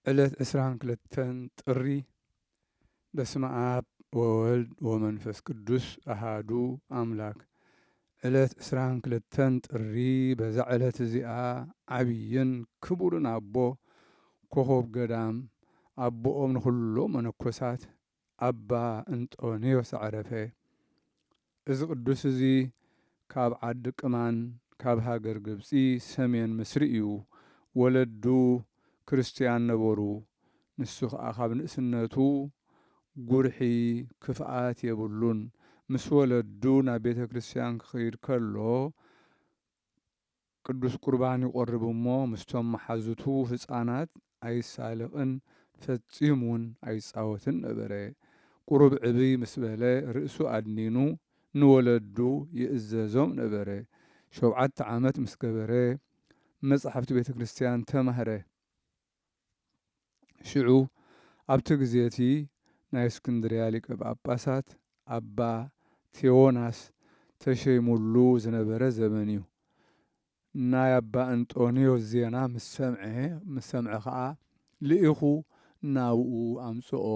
ዕለት 22 ጥሪ በስመ አብ ወወልድ ወመንፈስ ቅዱስ አሃዱ አምላክ። ዕለት 22 ጥሪ በዛ ዕለት እዚኣ ዓብይን ክቡርን አቦ ኮኸብ ገዳም አቦኦም ንኩሎም መነኮሳት አባ እንጦንዮስ አዕረፈ። እዚ ቅዱስ እዚ ካብ ዓዲ ቅማን ካብ ሃገር ግብፂ ሰሜን ምስሪ እዩ። ወለዱ ክርስቲያን ነበሩ። ንሱ ከዓ ካብ ንእስነቱ ጉርሒ ክፍኣት የብሉን። ምስ ወለዱ ናብ ቤተ ክርስቲያን ክኸይድ ከሎ ቅዱስ ቁርባን ይቆርብ እሞ ምስቶም መሓዙቱ ህፃናት ኣይሳለቕን ፈፂሙን ኣይፃወትን ነበረ። ቁሩብ ዕብይ ምስ በለ ርእሱ ኣድኒኑ ንወለዱ ይእዘዞም ነበረ። 7 ዓመት ምስ ገበረ መፅሓፍቲ ቤተ ክርስቲያን ተማህረ። ሽዑ ኣብቲ ግዜቲ ናይ እስክንድርያ ሊቀ ጳጳሳት ኣባ ቴዎናስ ተሸይሙሉ ዝነበረ ዘመን እዩ። ናይ ኣባ እንጦንዮስ ዜና ምስ ሰምዐ ከዓ ልኢኹ ናብኡ ኣምፅኦ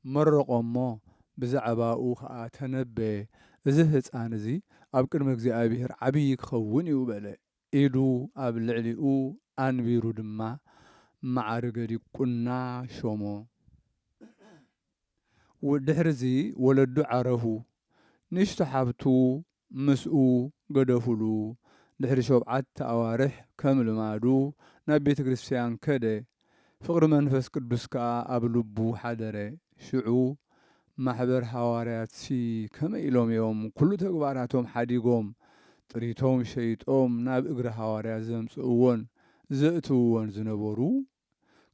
መረቆሞ ብዛዕባኡ ከዓ ተነበየ። እዚ ህፃን እዚ ኣብ ቅድሚ እግዚኣብሔር ዓብይ ክኸውን እዩ በለ። ኢዱ ኣብ ልዕሊኡ ኣንቢሩ ድማ ማዕርገ ዲቁና ሾሞ። ድሕሪዚ ወለዱ ዓረፉ። ንእሽቶ ሓፍቱ ምስኡ ገደፍሉ። ድሕሪ 7 ኣዋርሕ ከም ልማዱ ናብ ቤተ ክርስቲያን ከደ። ፍቅሪ መንፈስ ቅዱስ ከዓ ኣብ ልቡ ሓደረ። ሽዑ ማሕበር ሃዋርያት ከመይ ኢሎም እዮም ኩሉ ተግባራቶም ሓዲጎም ጥሪቶም ሸይጦም ናብ እግሪ ሃዋርያት ዘምፅእዎን ዘእትውዎን ዝነበሩ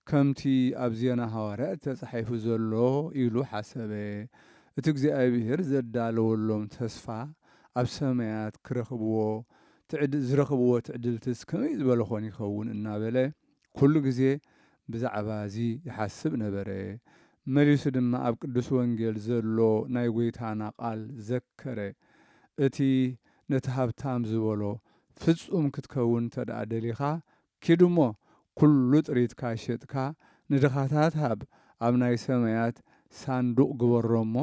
ከምቲ ኣብ ዜና ሃዋርያት ተፃሒፉ ዘሎ ኢሉ ሓሰበ። እቲ እግዚኣብሔር ዘዳለወሎም ተስፋ ኣብ ሰማያት ክረኽብዎ ዝረኽብዎ ትዕድልትስ ከመይ ዝበለ ኮን ይኸውን እናበለ ኩሉ ግዜ ብዛዕባ እዚ ይሓስብ ነበረ። መሊሱ ድማ ኣብ ቅዱስ ወንጌል ዘሎ ናይ ጎይታና ቃል ዘከረ። እቲ ነቲ ሃብታም ዝበሎ ፍጹም ክትከውን ተደኣ ደሊኻ ኪድ እሞ ኩሉ ጥሪትካ ሸጥካ ንድኻታት ሃብ፣ ኣብ ናይ ሰማያት ሳንዱቕ ግበሮ እሞ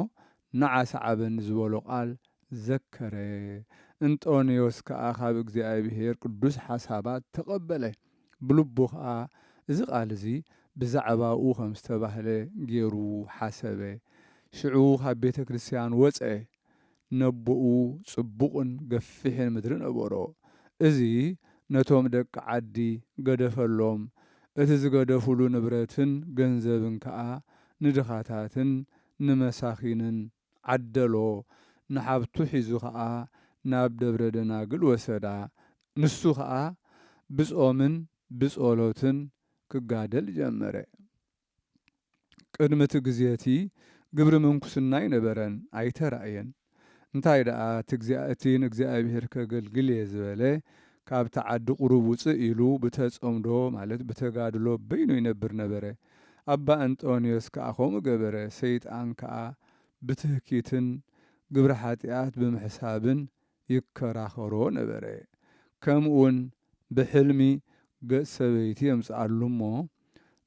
ንዓሰ ዓበኒ ዝበሎ ቃል ዘከረ። እንጦንዮስ ከዓ ካብ እግዚኣብሔር ቅዱስ ሓሳባት ተቐበለ። ብልቡ ከዓ እዚ ቃል እዚ ብዛዕባኡ ከም ዝተባህለ ገይሩ ሓሰበ። ሽዑ ካብ ቤተ ክርስቲያን ወፀ። ነቦኡ ጽቡቕን ገፊሕን ምድሪ ነበሮ። እዚ ነቶም ደቂ ዓዲ ገደፈሎም። እቲ ዝገደፍሉ ንብረትን ገንዘብን ከዓ ንድኻታትን ንመሳኺንን ዓደሎ። ንሓብቱ ሒዙ ከዓ ናብ ደብረ ደናግል ወሰዳ። ንሱ ከዓ ብጾምን ብጸሎትን ክጋደል ጀመረ። ቅድሚ እቲ ግዜቲ ግብሪ ምንኩስና ይነበረን ኣይተራእየን። እንታይ ደኣ እቲ ንእግዚኣብሔር ከገልግል እየ ዝበለ ካብቲ ዓዲ ቁሩብ ውፅእ ኢሉ ብተጸምዶ ማለት ብተጋድሎ በይኑ ይነብር ነበረ። ኣባ እንጦንዮስ ከዓ ከምኡ ገበረ። ሰይጣን ከዓ ብትህኪትን ግብሪ ሓጢኣት ብምሕሳብን ይከራኸሮ ነበረ። ከምኡውን ብሕልሚ ገጽ ሰበይቲ የምፅኣሉ እሞ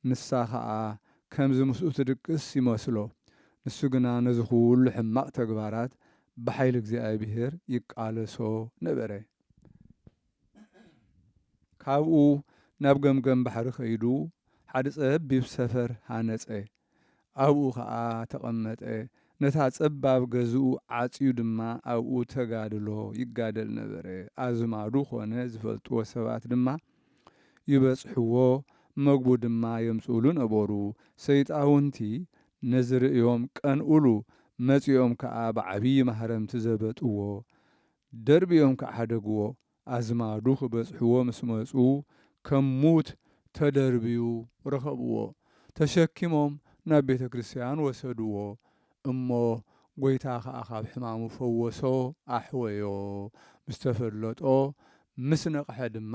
ንሳ ከዓ ከምዚ ምስኡ ትድቅስ ይመስሎ። ንሱ ግና ነዚ ኩሉ ሕማቕ ተግባራት ብሓይሊ እግዚኣብሔር ይቃለሶ ነበረ። ካብኡ ናብ ገምገም ባሕሪ ኸይዱ ሓደ ጸቢብ ሰፈር ሃነፀ። ኣብኡ ከዓ ተቐመጠ። ነታ ጸባብ ገዝኡ ዓፅዩ ድማ ኣብኡ ተጋድሎ ይጋደል ነበረ። ኣዝማዱ ኮነ ዝፈልጥዎ ሰባት ድማ ይበጽሕዎ፣ መግቡ ድማ የምጽእሉ ነበሩ። ሰይጣውንቲ ነዚ ርእዮም ቀንኡሉ። መጺኦም ከዓ ብዓብዪ ማህረምቲ ዘበጥዎ፣ ደርቢዮም ከዓ ሓደግዎ። ኣዝማዱ ክበጽሕዎ ምስ መጹ ከም ሙት ተደርብዩ ረኸብዎ። ተሸኪሞም ናብ ቤተ ክርስቲያን ወሰድዎ። እሞ ጎይታ ከዓ ካብ ሕማሙ ፈወሶ ኣሕወዮ። ምስ ተፈለጦ ምስ ነቕሐ ድማ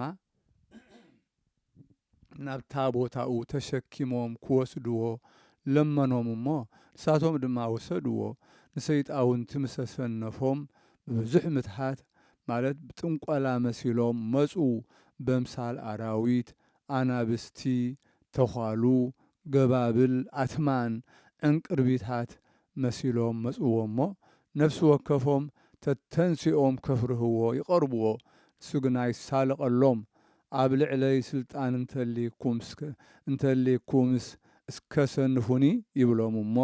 ናብታ ቦታኡ ተሸኪሞም ክወስድዎ ለመኖም እሞ ንሳቶም ድማ ወሰድዎ። ንሰይጣውንቲ ምስ ተሰነፎም ብዙሕ ምትሃት ማለት ብጥንቆላ መሲሎም መፁ። በምሳል ኣራዊት፣ ኣናብስቲ፣ ተኋሉ ገባብል ኣትማን ዕንቅርቢታት መሲሎም መጽዎ እሞ ነፍሲ ወከፎም ተተንሲኦም ከፍርህዎ ይቐርብዎ ንሱ ግና ይሳለቐሎም ኣብ ልዕለይ ስልጣን እንተልይኩምስ እስከ ሰንፉኒ ይብሎም እሞ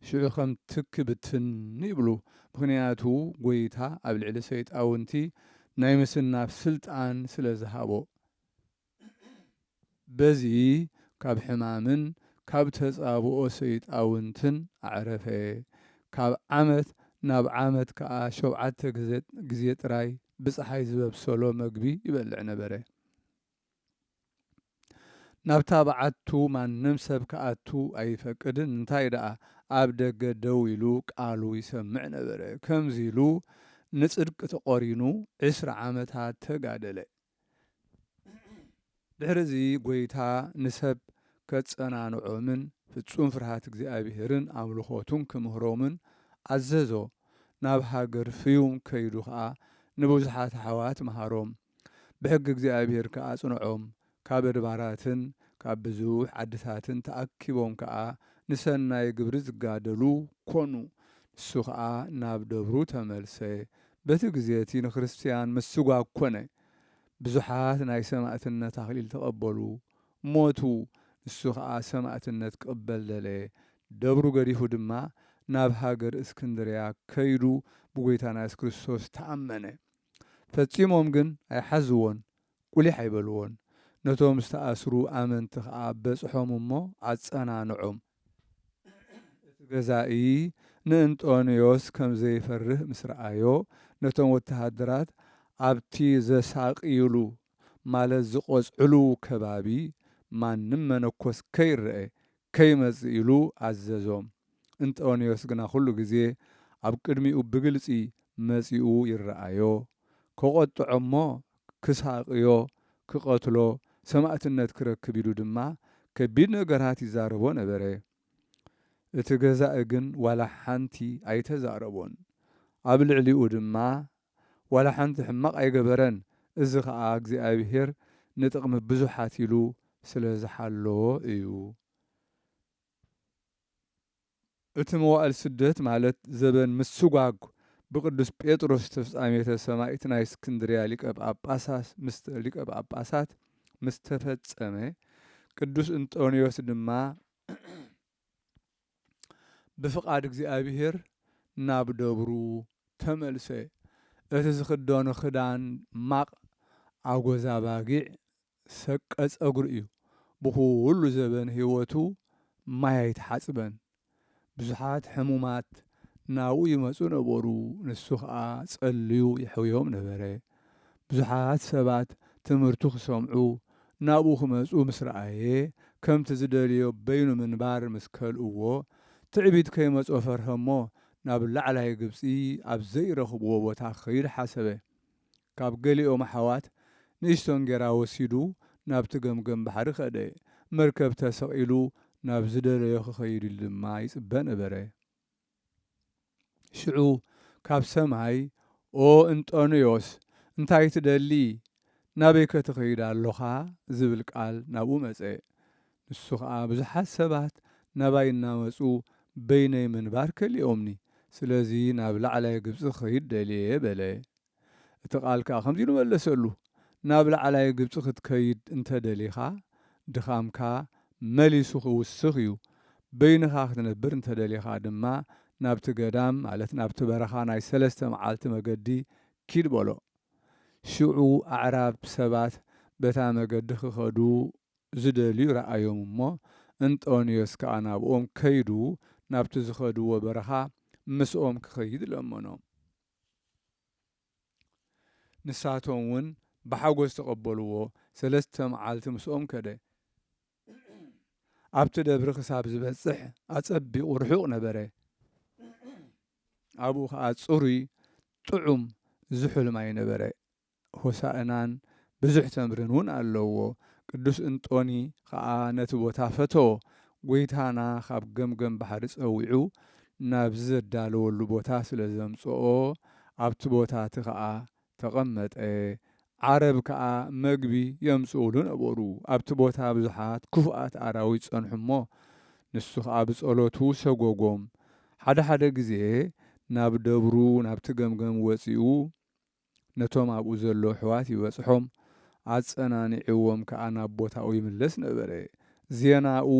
ሽዑ ከም ትኪ ብትን ይብሉ ምክንያቱ ጎይታ ኣብ ልዕሊ ሰይጣውንቲ ናይ ምስናፍ ስልጣን ስለ ዝሃቦ በዚ ካብ ሕማምን ካብ ተጻብኦ ሰይጣውንትን ኣዕረፈ ካብ ዓመት ናብ ዓመት ከዓ 7 ግዜ ጥራይ ብፀሓይ ዝበብሰሎ መግቢ ይበልዕ ነበረ ናብታ በዓቱ ማንም ሰብ ከኣቱ ኣይፈቅድን እንታይ ደኣ ኣብ ደገ ደው ኢሉ ቃሉ ይሰምዕ ነበረ ከምዚ ኢሉ ንጽድቂ ተቆሪኑ 20 ዓመታት ተጋደለ ድሕሪዚ ጎይታ ንሰብ ከጸናንዖምን ፍጹም ፍርሃት እግዚኣብሔርን ኣምልኾቱን ክምህሮምን ኣዘዞ ናብ ሃገር ፍዩም ከይዱ ከዓ ንብዙሓት ኣሕዋት መሃሮም ብሕጊ እግዚኣብሔር ከዓ ጽንዖም ካብ ኣድባራትን ካብ ብዙሕ ዓድታትን ተኣኪቦም ከዓ ንሰናይ ግብሪ ዝጋደሉ ኮኑ ንሱ ከዓ ናብ ደብሩ ተመልሰ በቲ ግዜ እቲ ንክርስቲያን ምስጓግ ኮነ ብዙሓት ናይ ሰማዕትነት ኣክሊል ተቐበሉ ሞቱ ንሱ ከዓ ሰማዕትነት ክቕበል ደለ ደብሩ ገዲፉ ድማ ናብ ሃገር እስክንድርያ ከይዱ ብጎይታና ኢየሱስ ክርስቶስ ተኣመነ ፈጺሞም ግን ኣይሓዝዎን ቁሊሕ ኣይበልዎን ነቶም ዝተኣስሩ ኣመንቲ ከዓ በጽሖም እሞ ኣጸናንዖም እቲ ገዛኢ ንእንጦንዮስ ከም ዘይፈርህ ምስ ረኣዮ ነቶም ወተሃደራት ኣብቲ ዘሳቂሉ ማለት ዝቆጽዕሉ ከባቢ ማንም መነኮስ ከይርአ ከይመጽእ ኢሉ ኣዘዞም እንጦንዮስ ግና ኩሉ ግዜ ኣብ ቅድሚኡ ብግልጺ መጺኡ ይረኣዮ ከቆጥዖ እሞ ክሳቅዮ ክቐትሎ ሰማዕትነት ክረክብ ኢሉ ድማ ከቢድ ነገራት ይዛረቦ ነበረ እቲ ገዛኢ ግን ዋላ ሓንቲ ኣይተዛረቦን ኣብ ልዕሊኡ ድማ ዋላ ሓንቲ ሕማቕ ኣይገበረን እዚ ከዓ እግዚኣብሔር ንጥቕሚ ብዙሓት ኢሉ ስለ ዝሓለዎ እዩ እቲ መዋዕል ስደት ማለት ዘበን ምስጓግ ብቅዱስ ጴጥሮስ ተፍጻሜተ ሰማዕት ናይ እስክንድርያ ሊቀ ጳጳሳት ምስ ተፈጸመ ቅዱስ እንጦንዮስ ድማ ብፍቃድ እግዚኣብሔር ናብ ደብሩ ተመልሰ እቲ ዝኽደኖ ክዳን ማቕ ኣጎዛ ባጊዕ ሰቀ ጸጉሪ እዩ ብኩሉ ዘበን ህይወቱ ማይ ኣይተሓጽበን ብዙሓት ሕሙማት ናብኡ ይመጹ ነበሩ ንሱ ከዓ ጸልዩ ይሕውዮም ነበረ ብዙሓት ሰባት ትምህርቱ ክሰምዑ ናብኡ ክመጹ ምስ ረኣየ ከምቲ ዝደልዮ በይኑ ምንባር ምስ ከልእዎ ትዕቢት ከይመጾ ፈርሀ እሞ ናብ ላዕላይ ግብፂ ኣብ ዘይረኽብዎ ቦታ ክኸይድ ሓሰበ ካብ ገሊኦም ኣሕዋት ንእሽቶን ጌራ ወሲዱ ናብቲ ገምገም ባሕሪ ኸደ መርከብ ተሰቒሉ ናብ ዝደለዮ ክኸይድ ኢሉ ድማ ይጽበ ነበረ ሽዑ ካብ ሰማይ ኦ እንጦንዮስ እንታይ ትደሊ ናበይ ከትኸይድ ኣለኻ ዝብል ቃል ናብኡ መጸ ንሱ ከዓ ብዙሓት ሰባት ናባይ እናመጹ በይነይ ምንባር ከሊኦምኒ ስለዚ ናብ ላዕላይ ግብፂ ክኸይድ ደልየ በለ እቲ ቃል ከዓ ከምዚ ኢሉ መለሰሉ ናብ ላዕላይ ግብፂ ክትከይድ እንተደሊኻ ድኻምካ መሊሱ ክውስኽ እዩ በይንኻ ክትነብር እንተደሊኻ ድማ ናብቲ ገዳም ማለት ናብቲ በረኻ ናይ 3 መዓልቲ መገዲ ኪድ በሎ ሽዑ ኣዕራብ ሰባት በታ መገዲ ክኸዱ ዝደልዩ ረኣዮም እሞ እንጦንዮስ ከዓ ናብኦም ከይዱ ናብቲ ዝኸድዎ በረኻ ምስኦም ክኸይድ ለመኖም ንሳቶም እውን ብሓጎስ ተቐበልዎ 3 መዓልቲ ምስኦም ከደ ኣብቲ ደብሪ ክሳብ ዝበጽሕ ኣጸቢቑ ርሑቕ ነበረ ኣብኡ ከዓ ጽሩይ ጥዑም ዝሑል ማይ ነበረ ሆሳእናን ብዙሕ ተምርን እውን ኣለዎ ቅዱስ እንጦኒ ከዓ ነቲ ቦታ ፈተዎ ጎይታና ካብ ገምገም ባሕሪ ጸዊዑ ናብ ዘዳለወሉ ቦታ ስለ ዘምጽኦ ኣብቲ ቦታ እቲ ከዓ ተቐመጠ ዓረብ ከዓ መግቢ የምጽኡሉ ነበሩ። ኣብቲ ቦታ ብዙሓት ክፉኣት ኣራዊት ጸንሑ እሞ ንሱ ከዓ ብጸሎቱ ሰጎጎም። ሓደ ሓደ ግዜ ናብ ደብሩ ናብቲ ገምገም ወፂኡ ነቶም ኣብኡ ዘለዉ ኣሕዋት ይበጽሖም ኣጸናኒዕዎም ከዓ ናብ ቦታኡ ይምለስ ነበረ። ዜናኡ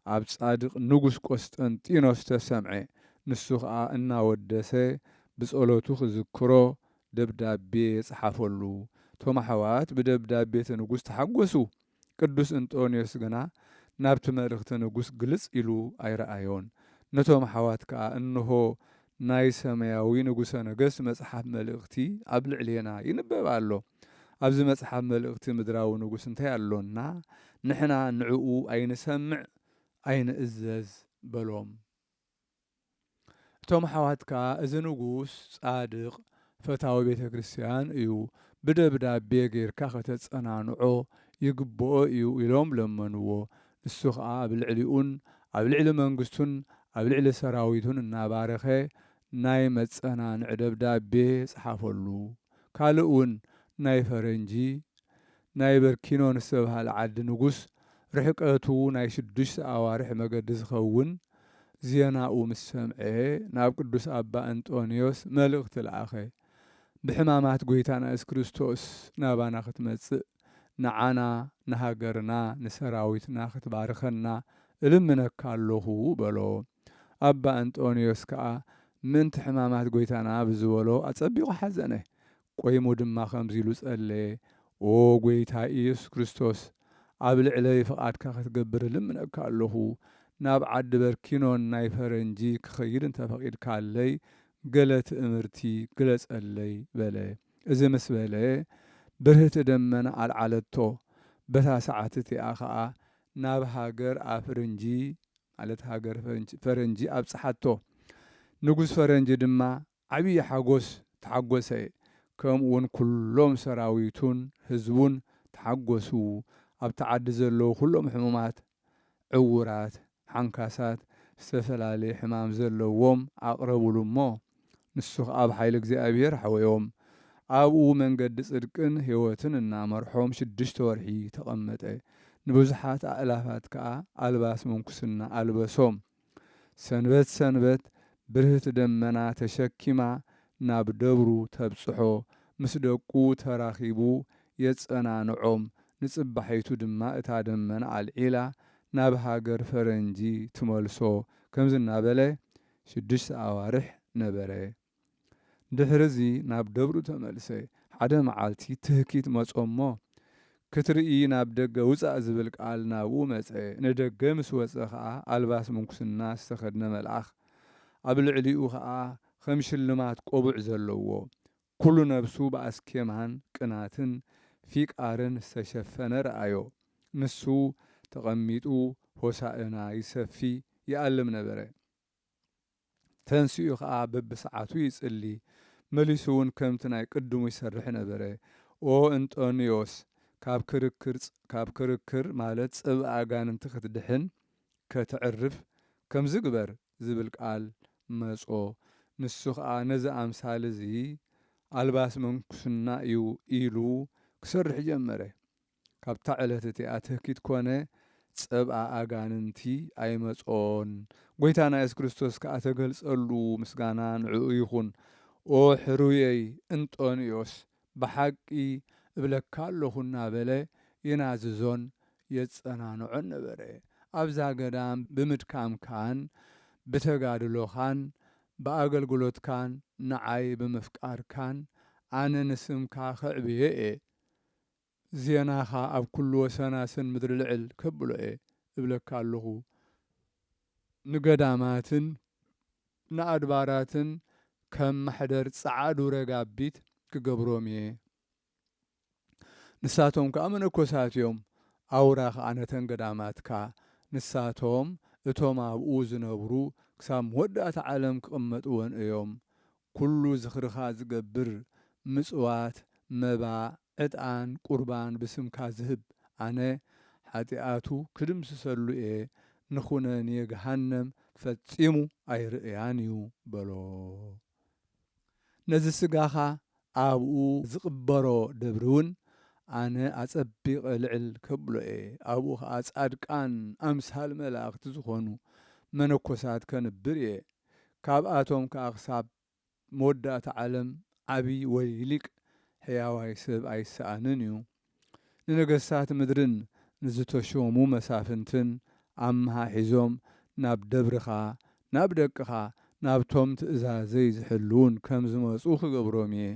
ኣብ ጻድቕ ንጉስ ቆስጠንጢኖስ ተሰምዐ። ንሱ ከዓ እናወደሰ ብጸሎቱ ክዝክሮ ደብዳቤ የጽሓፈሉ። እቶም ኣሕዋት ብደብዳቤ እቲ ንጉስ ተሓጐሱ። ቅዱስ እንጦንዮስ ግና ናብቲ መልእኽቲ ንጉስ ግልጽ ኢሉ ኣይረኣዮን። ነቶም ኣሕዋት ከዓ እንሆ ናይ ሰማያዊ ንጉሰ ነገሥት መጽሓፍ መልእኽቲ ኣብ ልዕሌና ይንበብ ኣሎ። ኣብዚ መጽሓፍ መልእኽቲ ምድራዊ ንጉስ እንታይ ኣሎና? ንሕና ንዕኡ ኣይንሰምዕ ኣይንእዘዝ በሎም። እቶም ኣሕዋት ከዓ እዚ ንጉስ ጻድቕ ፈታዊ ቤተ ክርስቲያን እዩ፣ ብደብዳቤ ጌርካ ከተጸናንዖ ይግብኦ እዩ ኢሎም ለመንዎ። ንሱ ከዓ ኣብ ልዕሊኡን ኣብ ልዕሊ መንግስቱን ኣብ ልዕሊ ሰራዊቱን እናባረኸ ናይ መጸናንዕ ደብዳቤ ጽሓፈሉ። ካልእ እውን ናይ ፈረንጂ ናይ በርኪኖን ዝተባሃለ ዓዲ ንጉስ ርሕቀቱ ናይ 6 ኣዋርሕ መገዲ ዝኸውን ዜናኡ ምስ ሰምዐ ናብ ቅዱስ ኣባ እንጦንዮስ መልእኽቲ ለኣኸ። ብሕማማት ጎይታና ኢየሱስ ክርስቶስ ናባና ክትመጽእ ንዓና ንሃገርና ንሰራዊትና ክትባርኸና እልምነካ ኣለኹ በሎ። ኣባ እንጦንዮስ ከዓ ምንቲ ሕማማት ጎይታና ብዝበሎ ኣጸቢቑ ሓዘነ። ቆይሙ ድማ ከምዚ ኢሉ ጸለየ። ኦ ጎይታ ኢየሱስ ክርስቶስ ኣብ ልዕለይ ፍቓድካ ክትገብር እልምነካ ኣለኹ። ናብ ዓዲ በርኪኖን ናይ ፈረንጂ ክኸይድ እንተፈቒድካለይ ገለ ትእምርቲ ግለጸለይ በለ። እዚ ምስ በለ ብርህቲ ደመና ኣልዓለቶ። በታ ሰዓት እቲኣ ከዓ ናብ ሃገር ኣፍርንጂ ማለት ሃገር ፈረንጂ ኣብጽሓቶ። ንጉስ ፈረንጂ ድማ ዓብዪ ሓጎስ ተሓጐሰ። ከምኡውን ኩሎም ሰራዊቱን ህዝቡን ተሓጐሱ። ኣብቲ ዓዲ ዘለዉ ኩሎም ሕሙማት፣ ዕውራት፣ ሓንካሳት ዝተፈላለየ ሕማም ዘለዎም ኣቕረቡሉ እሞ ንሱ ከዓ ብሓይሊ እግዚኣብሔር ሓወዮም። ኣብኡ መንገዲ ጽድቅን ሕይወትን እናመርሖም 6 ወርሒ ተቐመጠ። ንብዙሓት ኣእላፋት ከዓ ኣልባስ ምንኩስና ኣልበሶም። ሰንበት ሰንበት ብርህቲ ደመና ተሸኪማ ናብ ደብሩ ተብጽሖ። ምስ ደቁ ተራኺቡ የጸናንዖም። ንጽባሒቱ ድማ እታ ደመና ኣልዒላ ናብ ሃገር ፈረንጂ ትመልሶ። ከምዚ እናበለ 6 ኣዋርሕ ነበረ። ድሕሪዚ ናብ ደብሩ ተመልሰ። ሓደ መዓልቲ ትህኪት መጾሞ ክትርኢ ናብ ደገ ውፃእ ዝብል ቃል ናብኡ መጸ። ንደገ ምስ ወፀ ከዓ ኣልባስ ምንኩስና ዝተኸድነ መልኣኽ ኣብ ልዕሊኡ ከዓ ከም ሽልማት ቆቡዕ ዘለዎ ኩሉ ነብሱ ብኣስኬማን ቅናትን ፊቃርን ዝተሸፈነ ረኣዮ። ንሱ ተቐሚጡ ሆሳእና ይሰፊ ይኣልም ነበረ። ተንስኡ ከዓ በብሰዓቱ ይጽሊ። መሊሱ እውን ከምቲ ናይ ቅድሙ ይሰርሕ ነበረ። ኦ እንጦንዮስ ካብ ክርክር ማለት ጽብእ ኣጋንንቲ ክትድሕን ከተዕርፍ ከም ዝግበር ዝብል ቃል መጾ። ንሱ ከዓ ነዚ ኣምሳል እዚ ኣልባስ መንኩስና እዩ ኢሉ ክሰርሕ ጀመረ። ካብታ ዕለት እቲኣ ትህኪት ኮነ፣ ጸብኣ ኣጋንንቲ ኣይመጾን። ጎይታና ኢየሱስ ክርስቶስ ከዓ ተገልጸሉ፣ ምስጋና ንዕኡ ይኹን። ኦ ሕሩየይ እንጦንዮስ ብሓቂ እብለካ ኣለኹ እናበለ ይናዝዞን የጸናንዖን ነበረ። ኣብዛ ገዳም ብምድካምካን ብተጋድሎኻን ብኣገልግሎትካን ንዓይ ብምፍቃርካን ኣነ ንስምካ ኸዕብየ እየ። ዜናኻ ኣብ ኩሉ ወሰናስን ምድሪ ልዕል ከብሎ እየ እብለካ ኣለኹ። ንገዳማትን ንኣድባራትን ከም ማሕደር ጸዓዱ ረጋቢት ክገብሮም እየ። ንሳቶም ከዓ መነኮሳት እዮም። ኣውራ ከዓ ነተን ገዳማትካ ንሳቶም እቶም ኣብኡ ዝነብሩ ክሳብ መወዳእታ ዓለም ክቕመጥዎን እዮም። ኩሉ ዝኽርኻ ዝገብር ምጽዋት፣ መባ፣ ዕጣን፣ ቁርባን ብስምካ ዝህብ ኣነ ሓጢኣቱ ክድምስሰሉ እየ። ንኹነኔ ገሃነም ፈጺሙ ኣይርእያን እዩ በሎ። ነዚ ስጋኻ ኣብኡ ዝቕበሮ ደብሪ እውን ኣነ ኣጸቢቐ ልዕል ከብሎ እየ ኣብኡ ኸዓ ጻድቃን ኣምሳል መላእኽቲ ዝኾኑ መነኮሳት ከንብር እየ ካብኣቶም ከዓ ክሳብ መወዳእታ ዓለም ዓብይ ወይ ሊቅ ሕያዋይ ሰብ ኣይሰኣንን እዩ ንነገሥታት ምድርን ንዝተሾሙ መሳፍንትን ኣምሃ ሒዞም ናብ ደብርኻ ናብ ደቅኻ ናብቶም ትእዛዘይ ዝሕልውን ከም ዝመፁ ክገብሮም እየ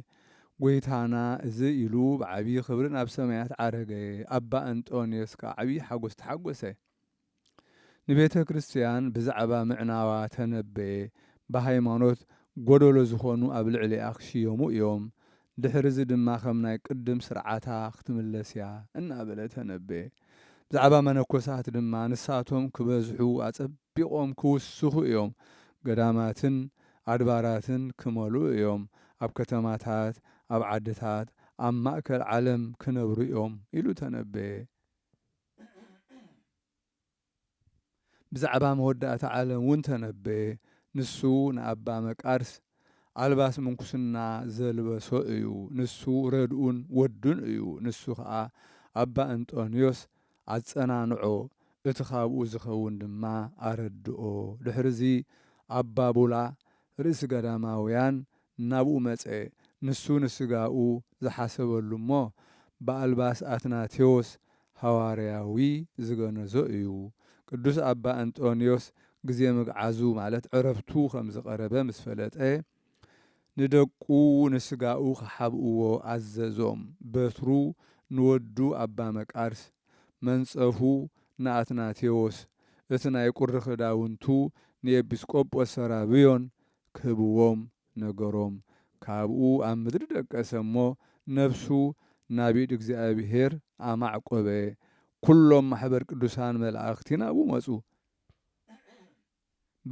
ጐይታና እዚ ኢሉ ብዓብዪ ክብሪ ናብ ሰማያት ዓረገ ኣባ እንጦንዮስ ከዓ ዓብዪ ሓጐስ ተሓጐሰ ንቤተ ክርስቲያን ብዛዕባ ምዕናዋ ተነበየ ብሃይማኖት ጐደሎ ዝኾኑ ኣብ ልዕሊኣ ክሽየሙ እዮም ድሕሪዚ ድማ ከም ናይ ቅድም ስርዓታ ክትምለስ እያ እናበለ ተነበየ ብዛዕባ መነኮሳት ድማ ንሳቶም ክበዝሑ ኣጸቢቖም ክውስኹ እዮም ገዳማትን ኣድባራትን ክመልኡ እዮም ኣብ ከተማታት ኣብ ዓድታት ኣብ ማእከል ዓለም ክነብሩ እዮም ኢሉ ተነበየ ብዛዕባ መወዳእታ ዓለም እውን ተነበየ ንሱ ንኣባ መቃርስ ኣልባስ ምንኩስና ዘልበሶ እዩ ንሱ ረድኡን ወዱን እዩ ንሱ ከዓ ኣባ እንጦንዮስ ኣጸናንዖ እቲ ካብኡ ዝኸውን ድማ ኣረድኦ ድሕሪዚ ኣባ ቡላ ርእሲ ገዳማውያን ናብኡ መጸ ንሱ ንስጋኡ ዝሓሰበሉ እሞ ብኣልባስ ኣትናቴዎስ ሃዋርያዊ ዝገነዞ እዩ ቅዱስ ኣባ እንጦንዮስ ግዜ ምግዓዙ ማለት ዕረፍቱ ከም ዝቐረበ ምስ ፈለጠ ንደቁ ንስጋኡ ክሓብእዎ ኣዘዞም በትሩ ንወዱ ኣባ መቃርስ መንጸፉ ንኣትናቴዎስ እቲ ናይ ቁሪ ክዳውንቱ ንኤጲስቆጶስ ሰራብዮን ክህብዎም ነገሮም ካብኡ ኣብ ምድሪ ደቀሰ እሞ ነፍሱ ናብ ኢድ እግዚኣብሔር ኣማዕቆበ ኩሎም ማሕበር ቅዱሳን መላእኽቲ ናብኡ መፁ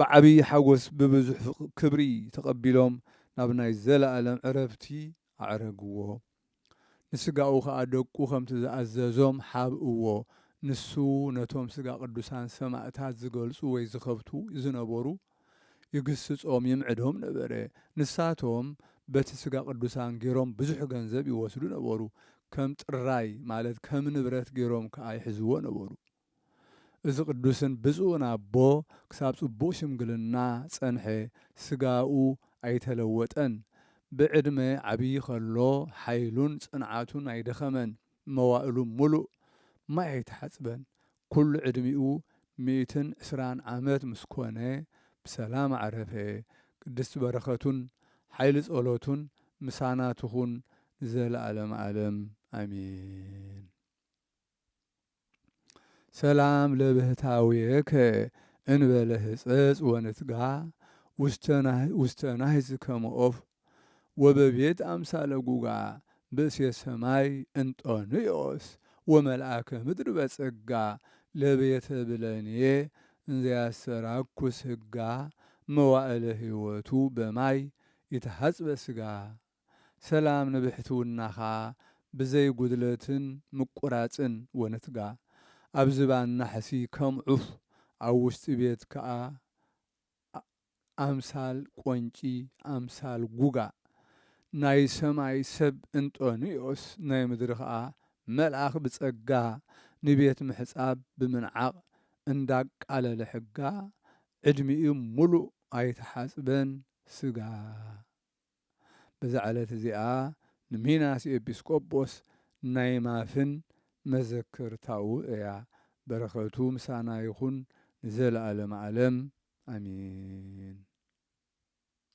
ብዓብዪ ሓጐስ ብብዙሕ ክብሪ ተቐቢሎም ናብ ናይ ዘለኣለም ዕረፍቲ ኣዕረግዎ ንስጋኡ ከዓ ደቁ ከምቲ ዝኣዘዞም ሓብእዎ ንሱ ነቶም ስጋ ቅዱሳን ሰማዕታት ዝገልጹ ወይ ዝኸብቱ ዝነበሩ ይግስጾም ይምዕዶም ነበረ ንሳቶም በቲ ስጋ ቅዱሳን ገይሮም ብዙሕ ገንዘብ ይወስዱ ነበሩ ከም ጥራይ ማለት ከም ንብረት ገይሮም ከዓ ይሕዝዎ ነበሩ እዚ ቅዱስን ብፁዕን ኣቦ ክሳብ ጽቡቕ ሽምግልና ጸንሐ ስጋኡ ኣይተለወጠን ብዕድመ ዓብዪ ኸሎ ሓይሉን ጽንዓቱን ኣይደኸመን መዋእሉ ሙሉእ ማይ ኣይተሓጽበን ኩሉ ዕድሚኡ 120 ዓመት ምስ ኮነ ብሰላም ዓረፈ ቅድስቲ በረኸቱን ሓይሊ ጸሎቱን ምሳና ትኹን ዘለዓለም ዓለም ኣሜን ሰላም ለብህታውየከ እንበለ ህጸጽ ወንትጋ ውስተ ናህዝ ከመ ዖፍ ወበቤት አምሳለ ጉጋ ብእሴ ሰማይ እንጦንዮስ ወመልአከ ምድር በጸጋ ለቤተ ብለንየ እንዘያሰራኩስ ሕጋ መዋዕለ ሕይወቱ በማይ ይተሐጽበ ስጋ ሰላም ንብሕትውናኻ ብዘይ ጉድለትን ምቁራጽን ወንትጋ ኣብ ዝባና ሕሲ ከም ዑፍ ኣብ ውሽጢ ቤት ከዓ ኣምሳል ቆንጪ ኣምሳል ጉጋ ናይ ሰማይ ሰብ እንጦንዮስ ናይ ምድሪ ከዓ መልአኽ ብጸጋ ንቤት ምሕጻብ ብምንዓቕ እንዳቃለለ ሕጋ ዕድሚኡ ሙሉእ ኣይተሓጽበን ስጋ በዛ ዕለት እዚኣ ንሚናስ ኤጲስቆጶስ ናይ ማፍን መዘክርታው እያ በረኸቱ ምሳና ይኹን ንዘለዓለም ዓለም ኣሜን